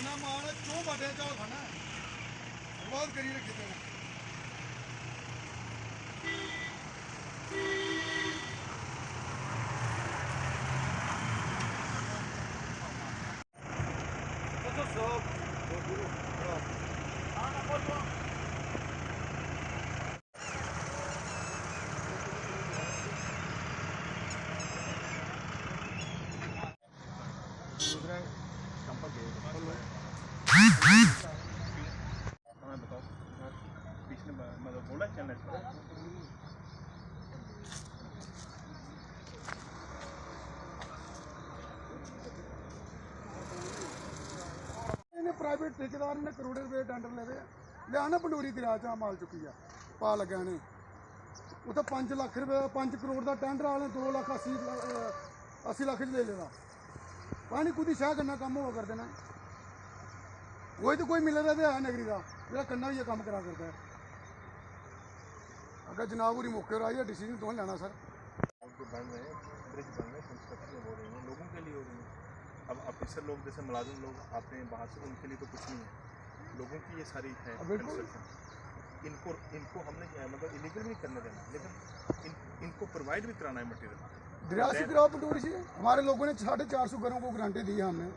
खाना मान क्यों बाटे चावल खाना है बहुत करिए रखे थे प्राइवेट ठेकेदार ने करोड़ों रुपए टेंडर ले लिया पंडोरी दरिया च माल चुकी है पा लग्या ने उत्थे 5 लाख रुपए 5 करोड़ का टेंडर वाले 2,80 लाख ले लेदा पानी कुदी शाह करना कम हो कर देना वही तो कोई मिले तो है नगरी का जो कन्ना भी ये काम करा करता है अगर जनाब पूरी मौके पर आई है डिसीजन तो लेना सर बन रहे हैं ब्रिज बन रहे हैं कंस्ट्रक्शन हो रही है लोगों के लिए हो रही है। अब ऑफिसर लोग जैसे मुलाजिम लोग आते हैं बाहर से उनके लिए तो कुछ नहीं है लोगों की ये सारी है कंस्ट्रक्शन इनको हमने मतलब इलीगल नहीं करने देना लेकिन इनको प्रोवाइड भी कराना है मटीरियल दरिया से गिराव पंडोरी से हमारे लोगों ने 450 घरों को गारंटी दी है हमने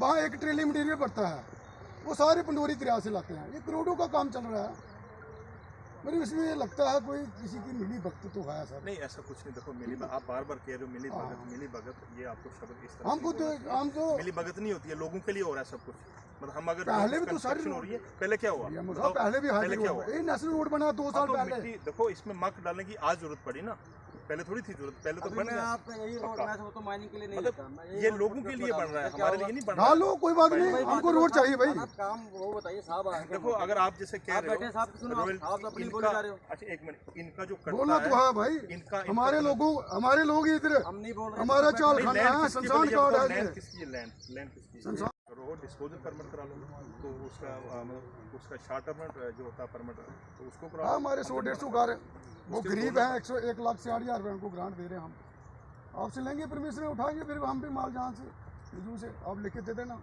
वहाँ 1 ट्रेली मटीरियल पड़ता है वो सारे पंडोरी दरिया से लाते हैं ये करोड़ों का काम चल रहा है मेरे इसमें ये लगता है कोई किसी की मिली भगत तो है सर नहीं ऐसा कुछ नहीं देखो मिली आप बार बार कह रहे हो मिली भगत ये आपको शब्द इस तरह हम तो मिली भगत नहीं होती है लोगों के लिए हो रहा है सब कुछ मतलब हम अगर पहले भी तो सारी हो रही है पहले क्या हुआ पहले भी हाईवे क्या हुआ ये नेशनल रोड बना 2 साल पहले देखो इसमें मक डालने की आज जरूरत पड़ी ना पहले थोड़ी थी जरूरत पहले तो बन गया तो माइनिंग के लिए नहीं ये लोगों के लिए बन रहा है हमारे लिए नहीं बन रहा है लो कोई बात नहीं हमको रोड चाहिए भाई काम वो बताइए साहब देखो अगर आप जैसे कह रहे हो अच्छा एक मिनट इनका जो बोलना तो है भाई हमारे लोग इधर हमारा चाल खाना है संसान कार्ड है लैंड किसकी रोड डिस्पोजल परमिट करा लो तो उसका शार्ट परमिट जो होता है परमिट तो उसको करा हमारे 100-150 कार वो गरीब है 1,60,000 रुपये उनको ग्रांट दे रहे हैं हम आपसे लेंगे परमिशन उठाएंगे फिर हम भी माल जहाँ से से आप लिख के दे देना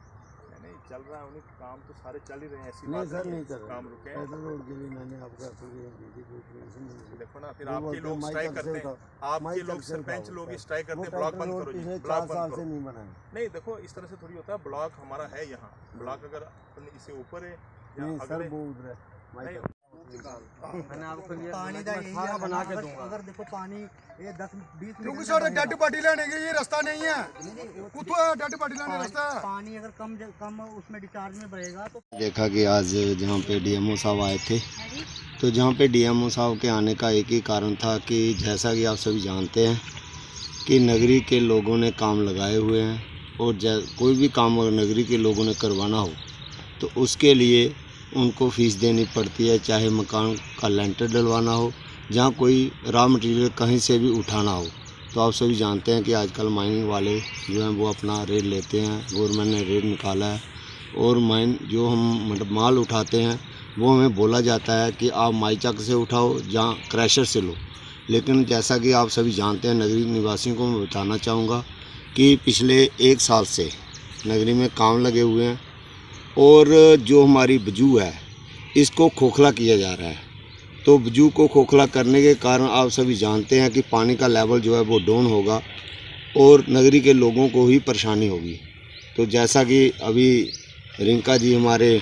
नहीं चल रहा है उन्हें काम तो सारे चल ही रहे हैं ऐसी नहीं सर नहीं चल काम रुके रोड के लिए मैंने आपका देखो ना फिर आपके लोग स्ट्राइक करते हैं आपके लोग सरपंच लोग स्ट्राइक करते हैं ब्लॉक बंद करो जी ब्लॉक बंद करो नहीं बना नहीं देखो इस तरह से थोड़ी होता है ब्लॉक हमारा है यहाँ ब्लॉक अगर इससे ऊपर है सर वो उधर है मैंने आपको पानी सारा बना के दूंगा अगर देखो पानी ये 10-20 क्योंकि सर डेड पार्टी लेने के ये रास्ता नहीं है कुछ डेड पार्टी लेने रास्ता है पानी अगर कम उसमें डिस्चार्ज में बढ़ेगा तो देखा कि आज जहाँ पे डीएमओ साहब आए थे तो जहाँ पे डीएमओ साहब के आने का एक ही कारण था कि जैसा कि आप सभी जानते हैं कि नगरी के लोगों ने काम लगाए हुए हैं और कोई भी काम अगर नगरी के लोगों ने करवाना हो तो उसके लिए उनको फ़ीस देनी पड़ती है चाहे मकान का लेंटर डलवाना हो जहाँ कोई रॉ मटेरियल कहीं से भी उठाना हो तो आप सभी जानते हैं कि आजकल माइनिंग वाले जो हैं वो अपना रेट लेते हैं गवर्नमेंट ने रेट निकाला है और जो हम मतलब माल उठाते हैं वो हमें बोला जाता है कि आप माईचक से उठाओ जहाँ क्रैशर से लो लेकिन जैसा कि आप सभी जानते हैं नगरी निवासियों को मैं बताना चाहूँगा कि पिछले 1 साल से नगरी में काम लगे हुए हैं और जो हमारी वजू है इसको खोखला किया जा रहा है तो वजू को खोखला करने के कारण आप सभी जानते हैं कि पानी का लेवल जो है वो डाउन होगा और नगरी के लोगों को ही परेशानी होगी। तो जैसा कि अभी रिंका जी हमारे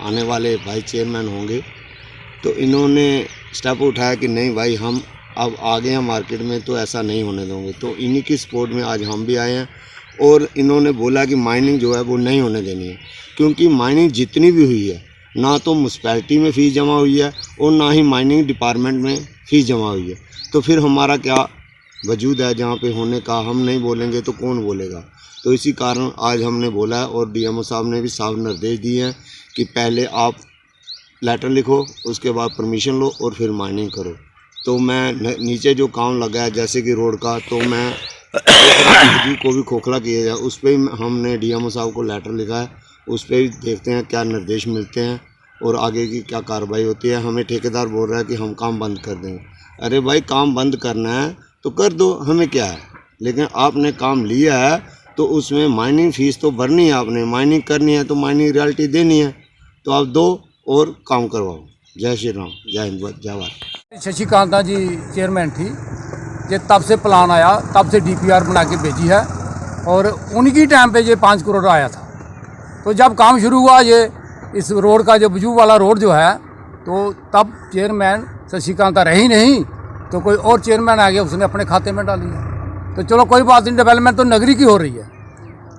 आने वाले भाई चेयरमैन होंगे तो इन्होंने स्टेप उठाया कि नहीं भाई हम अब आ गए हैं मार्केट में तो ऐसा नहीं होने देंगे। तो इन्हीं की सपोर्ट में आज हम भी आए हैं और इन्होंने बोला कि माइनिंग जो है वो नहीं होने देनी है क्योंकि माइनिंग जितनी भी हुई है ना तो म्यूनसिपैलिटी में फ़ीस जमा हुई है और ना ही माइनिंग डिपार्टमेंट में फ़ीस जमा हुई है तो फिर हमारा क्या वजूद है जहाँ पे होने का। हम नहीं बोलेंगे तो कौन बोलेगा। तो इसी कारण आज हमने बोला है और डीएमओ साहब ने भी साफ निर्देश दिए हैं कि पहले आप लेटर लिखो उसके बाद परमिशन लो और फिर माइनिंग करो। तो मैं नीचे जो काम लगा है जैसे कि रोड का तो मैं को भी खोखला किया जाए उस पर हमने डीएमओ साहब को लेटर लिखा है उस पर भी देखते हैं क्या निर्देश मिलते हैं और आगे की क्या कार्रवाई होती है। हमें ठेकेदार बोल रहा है कि हम काम बंद कर देंगे। अरे भाई काम बंद करना है तो कर दो हमें क्या है लेकिन आपने काम लिया है तो उसमें माइनिंग फीस तो भरनी है आपने, माइनिंग करनी है तो माइनिंग रॉयल्टी देनी है, तो आप दो और काम करवाओ। जय श्री राम, जय हिंद, जय भारत। शशिकांता जी चेयरमैन थी, ये तब से प्लान आया, तब से DPR बना के भेजी है और उनकी टाइम पे ये 5 करोड़ आया था। तो जब काम शुरू हुआ ये इस रोड का, जो बुजू वाला रोड जो है, तो तब चेयरमैन शशिकांता रही नहीं, तो कोई और चेयरमैन आ गया, उसने अपने खाते में डाली है। तो चलो कोई बात नहीं, डेवलपमेंट तो नगरी की हो रही है।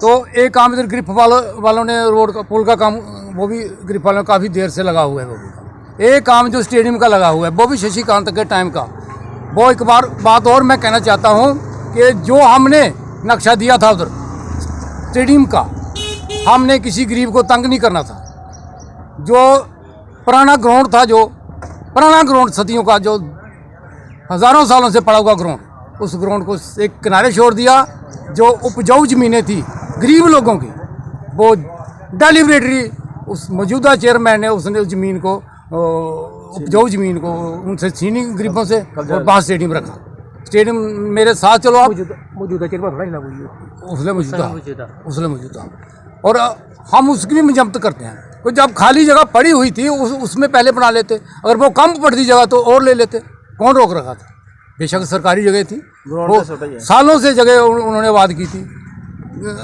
तो एक काम इधर ग्रिप वालों ने रोड का, पुल का काम, वो भी ग्रिप वालों काफ़ी देर से लगा हुआ है। वो भी एक काम जो स्टेडियम का लगा हुआ है, वो भी शशिकांत के टाइम का। वो एक बात और मैं कहना चाहता हूँ कि जो हमने नक्शा दिया था उधर स्टेडियम का, हमने किसी गरीब को तंग नहीं करना था। जो पुराना ग्राउंड था, जो पुराना ग्राउंड सदियों का, जो हज़ारों सालों से पड़ा हुआ ग्राउंड, उस ग्राउंड को एक किनारे छोड़ दिया। जो उपजाऊ ज़मीनें थी गरीब लोगों की, वो डेलिबरेटली उस मौजूदा चेयरमैन ने उसने उस ज़मीन को, उपजाऊ ज़मीन को उनसे छीनी गरीबों से और वहाँ स्टेडियम रखा। स्टेडियम मेरे साथ चलो आप, मौजूदा चेयरमैन उसने मौजूदा और हम उसकी भी मजम्मत करते हैं। तो जब खाली जगह पड़ी हुई थी उसमें पहले बना लेते, अगर वो कम पड़ती जगह तो और ले लेते, कौन रोक रखा था। बेशक सरकारी जगह थी, वो सालों से जगह उन्होंने वाद की थी,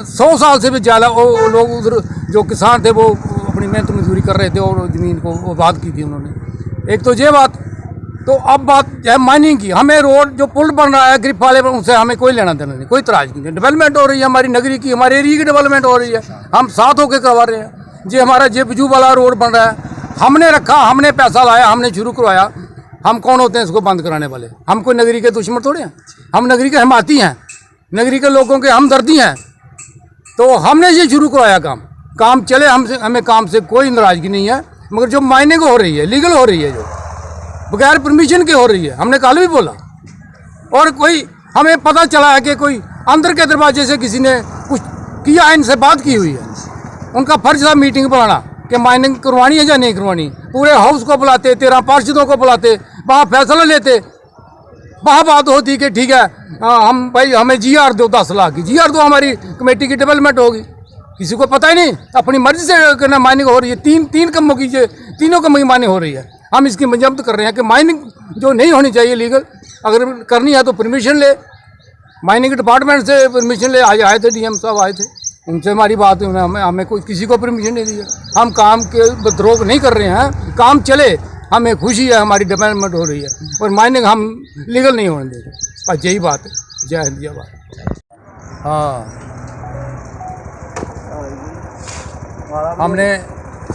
100 साल से भी ज़्यादा। वो लोग उधर जो किसान थे वो अपनी मेहनत मजदूरी कर रहे थे और ज़मीन को वो बात की थी उन्होंने। एक तो ये बात। तो अब बात है माइनिंग की। हमें रोड जो पुल बन रहा है ग्रिप वाले, उनसे हमें कोई लेना देना नहीं, कोई तराज नहीं है। डेवलपमेंट हो रही है हमारी नगरी की, हमारे एरिया की डेवलपमेंट हो रही है, हम साथ होकर करवा रहे हैं। ये हमारा जे बुजू वाला रोड बन रहा है, हमने रखा, हमने पैसा लाया, हमने शुरू करवाया। हम कौन होते हैं इसको बंद कराने वाले? हम कोई नगरी के दुश्मन थोड़े हैं, हम नगरी के हिमायती हैं, नगरी के लोगों के हमदर्दी हैं। तो हमने ये शुरू करवाया काम चले, हमें काम से कोई नाराज़गी नहीं है। मगर जो माइनिंग हो रही है, लीगल हो रही है, जो बगैर परमिशन के हो रही है, हमने कल भी बोला। और कोई हमें पता चला है कि कोई अंदर के दरवाजे से किसी ने कुछ किया, इनसे बात की हुई है। उनका फर्ज था मीटिंग बुलाना कि माइनिंग करवानी है या नहीं करवानी। पूरे हाउस को बुलाते, 13 पार्षदों को बुलाते, वहाँ फैसला लेते, वहाँ बात होती कि ठीक है हम भाई हमें GR दो 10 लाख की, GR दो, हमारी कमेटी की डेवलपमेंट होगी। किसी को पता ही नहीं, अपनी मर्जी से माइनिंग हो रही है। तीन कमों की, तीनों कमों की माइनिंग हो रही है। हम इसकी मजम्मत कर रहे हैं कि माइनिंग जो नहीं होनी चाहिए लीगल, अगर करनी है तो परमिशन ले, माइनिंग डिपार्टमेंट से परमिशन ले। आज आए थे DM साहब आए थे, उनसे हमारी बात हुई, हमें कोई किसी को परमिशन नहीं दी है। हम काम के विद्रोह नहीं कर रहे हैं, काम चले, हमें खुशी है, हमारी डेवलपमेंट हो रही है और माइनिंग हम लीगल नहीं होने देते। बस यही बात है। जय हिंद, जय भारत। हाँ, हमने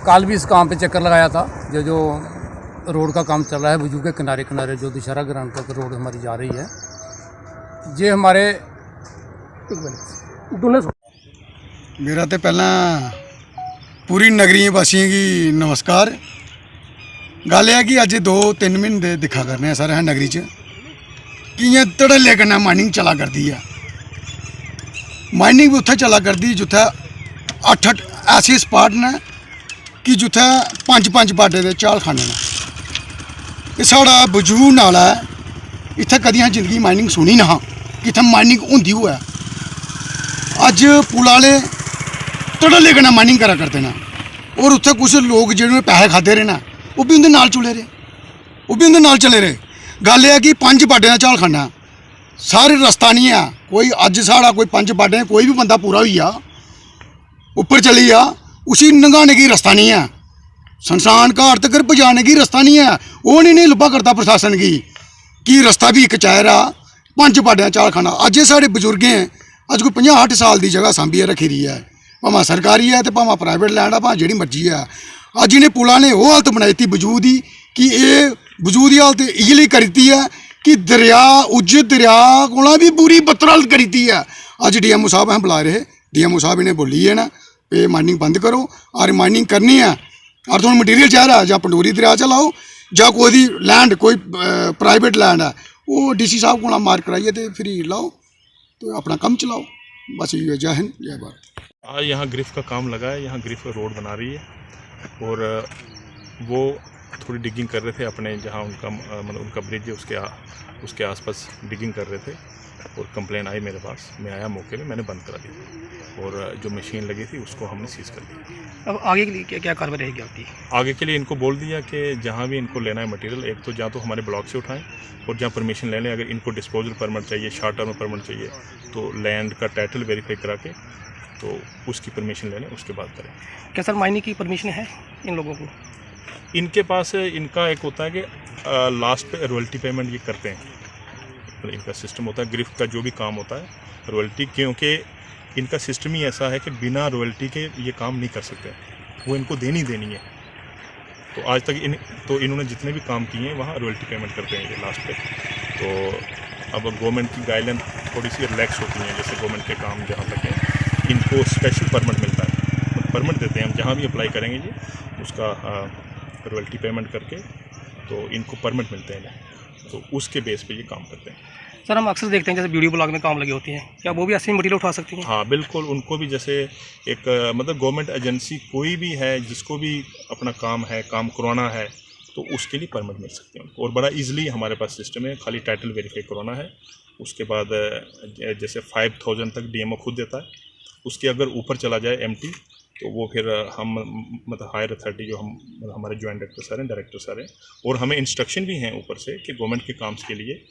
कल भी इस काम पे चक्कर लगाया था। जो रोड का काम चल रहा है बुजू के किनारे किनारे, जो दशहरा ग्राउंड तक रोड हमारी जा रही है, ये हमारे मेरा तो पहला पूरी नगरी वासियों की नमस्कार। गल है कि अज 2-3 महीने दिखा करने हैं सर नगरी च कि धड़ल्ले कन्नै माइनिंग चला करती है। माइनिंग भी उत्थे चला करती जित्थै 8 ऐसे स्पाट ने कि जित्थै 5 बाडे दे चाल खाने ने। ये साढ़ा बुजू नाला है, इत्थै कदी जिंदगी माइनिंग सुनी ना कि इत्थै माइनिंग होंदी होऐ। अज पुल आह्ले धड़ल्ले कन्नै माइनिंग करा करते हैं और उत्थे कुछ लोग जिन्होंने पैसे खाते रहे ना, वो भी उंदे नाल चुले रहे, वो भी उंदे नाल चले रहे। गल यह कि 5 बाडे का झाल खाना सारे रस्ता नहीं है। कोई अज साढ़ा कोई 5 बाडे कोई भी बंदा पूरा होई जा, ऊपर चली जा, उसी नंगाने की रास्ता नहीं है, संसान घाट तक पहुँचाने की रास्ता नहीं है। वो नहीं लब्भा करता प्रशासन की कि रास्ता भी एक चायरा 5 बाडे झाल खाना। अज ये साढ़े बजुर्गें अज कोई 50-60 साल की जगह सांभिए रखी रही है, भावें सरकारी है तो भावें प्राइवेट लैंड है, भावें जी मर्जी है। अज इन्हें पुलों ने वो हालत बनाई थी वजूद की कि ये वजूद की हालत इजली करी दी है कि दरिया उज दरिया को भी पूरी बदतर हालत करी दी है। अज DMO साहब अं बुला रहे, DMO साहब इन्हें बोली है ना पे माइनिंग बंद करो और माइनिंग करनी है और तुम मटीरियल चाहिए या पंडोरी दरिया च लाओ या कोई लैंड कोई प्राइवेट लैंड है वो DC साहब को मार कराइए तो फिर लाओ तो अपना काम चलाओ। बस ये जय हिंद, जय भारत। आज यहाँ ग्रिफ का काम लगा है, यहाँ ग्रिफ रोड बना रही है और वो थोड़ी डिगिंग कर रहे थे अपने जहाँ उनका मतलब उनका ब्रिज है उसके आसपास डिगिंग कर रहे थे। और कंप्लेन आई मेरे पास, मैं आया मौके पे, मैंने बंद करा दी और जो मशीन लगी थी उसको हमने सीज़ कर दिया। अब आगे के लिए क्या कार्रवाई रहेगी आपकी? आगे के लिए इनको बोल दिया कि जहाँ भी इनको लेना है मटेरियल, एक तो जहाँ तो हमारे ब्लॉक से उठाएं और जहाँ परमिशन ले लें, अगर इनको डिस्पोजल परमिट चाहिए, शॉर्ट टर्म परमिट चाहिए तो लैंड का टाइटल वेरीफाई करा के तो उसकी परमिशन ले लें, उसके बाद करें। क्या सर माइनिंग की परमिशन है इन लोगों को? इनके पास इनका एक होता है कि लास्ट पे रॉयल्टी पेमेंट ये करते हैं, इनका सिस्टम होता है गिरफ्त का जो भी काम होता है रॉयल्टी, क्योंकि इनका सिस्टम ही ऐसा है कि बिना रॉयल्टी के ये काम नहीं कर सकते, वो इनको देनी है। तो आज तक इन्होंने जितने भी काम किए हैं वहाँ रॉयल्टी पेमेंट करते हैं ये लास्ट पे। तो अब गवर्नमेंट की गाइडलाइन थोड़ी सी रिलैक्स होती हैं, जैसे गवर्नमेंट के काम जहाँ तक हैं इनको स्पेशल परमिट मिलता है, परमिट देते हैं हम, जहाँ भी अप्लाई करेंगे जी उसका रॉयल्टी पेमेंट करके तो इनको परमिट मिलते हैं, तो उसके बेस पे ये काम करते हैं। सर हम अक्सर देखते हैं जैसे वीडियो ब्लॉग में काम लगी होती हैं, क्या वो भी ऐसे मटेरियल उठा सकती हैं? हाँ बिल्कुल, उनको भी जैसे एक मतलब गवर्नमेंट एजेंसी कोई भी है जिसको भी अपना काम करवाना है तो उसके लिए परमिट मिल सकते हैं उनको, और बड़ा इजीली हमारे पास सिस्टम है, खाली टाइटल वेरीफाई करवाना है। उसके बाद जैसे 5000 तक डीएमओ खुद देता है, उसके अगर ऊपर चला जाए एमटी तो वो फिर हम मतलब हायर अथॉरिटी जो हम मतलब हमारे जॉइंट डायरेक्टर सर हैं, डायरेक्टर सर हैं, और हमें इंस्ट्रक्शन भी हैं ऊपर से कि गवर्नमेंट के काम के लिए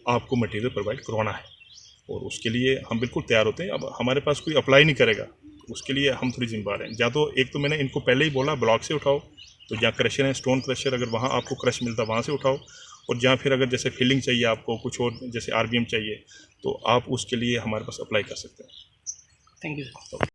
आपको मटेरियल प्रोवाइड करवाना है, और उसके लिए हम बिल्कुल तैयार होते हैं। अब हमारे पास कोई अप्लाई नहीं करेगा, उसके लिए हम थोड़ी जिम्मेदार हैं। या तो एक तो मैंने इनको पहले ही बोला ब्लॉक से उठाओ, तो जहाँ क्रशर है स्टोन क्रशर, अगर वहाँ आपको क्रश मिलता वहाँ से उठाओ, और जहाँ फिर अगर जैसे फिलिंग चाहिए आपको, कुछ और जैसे आरबीएम चाहिए, तो आप उसके लिए हमारे पास अप्लाई कर सकते हैं। Thank you sir.